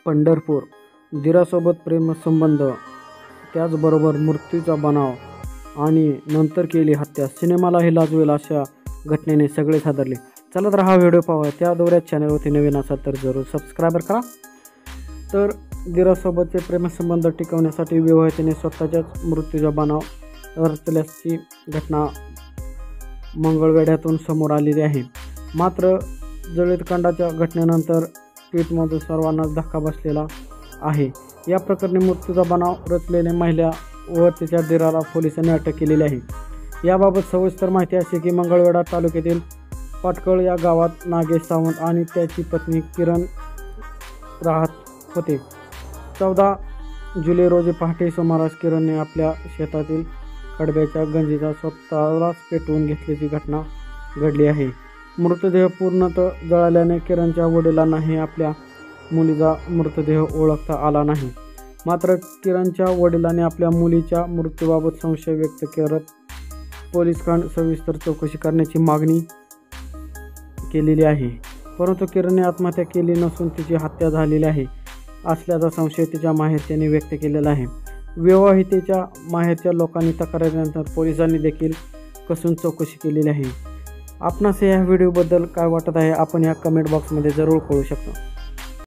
पंढरपूर, दिरासोबत प्रेमसंबंध, त्याचबरोबर मृत्यूचा बनाव आणि नंतर केली हत्या. सिनेमालाही लाजवेल अशा घटनेने सगळे हादरले. चला तर हा व्हिडिओ पाहूया. त्या दौऱ्यात चॅनलवरती नवीन असाल तर जरूर सबस्क्राईब करा. तर दिरासोबतचे प्रेमसंबंध टिकवण्यासाठी विवाहितेने स्वतःच्याच मृत्यूचा बनाव रचल्याची घटना मंगळवेढ्यातून समोर आलेली आहे. मात्र जळीतकांडाच्या घटनेनंतर ट्विटमध्ये सर्वांनाच धक्का बसलेला आहे. या प्रकरणी मृत्यूचा बनाव रचलेल्या महिला व तिच्या दिराला पोलिसांनी अटक केलेली आहे. याबाबत सविस्तर माहिती अशी की मंगळवेढा तालुक्यातील पाटकळ या गावात नागेश सावंत आणि त्याची पत्नी किरण राहत होते. 14 जुलै रोजी पहाटे सुमारास किरणने आपल्या शेतातील कडब्याच्या गंजीचा स्वतःलाच पेटवून घेतल्याची घटना घडली आहे. मृतदेह पूर्णतः जळाल्याने किरणच्या वडिलांनाही आपल्या मुलीचा मृतदेह ओळखता आला नाही. मात्र किरणच्या वडिलांनी आपल्या मुलीच्या मृत्यूबाबत संशय व्यक्त करत पोलिसांकडे सविस्तर चौकशी करण्याची मागणी केलेली आहे. परंतु किरणने आत्महत्या केली नसून तिची हत्या झालेली आहे असल्याचा संशय तिच्या माहेरच्यांनी व्यक्त केलेला आहे. विवाहितेच्या माहेरच्या लोकांनी तक्रारीनंतर पोलिसांनी देखील कसून चौकशी केलेली आहे. आपणास या व्हिडिओबद्दल काय वाटत आहे आपण या कमेंट बॉक्समध्ये जरूर कळवू शकता.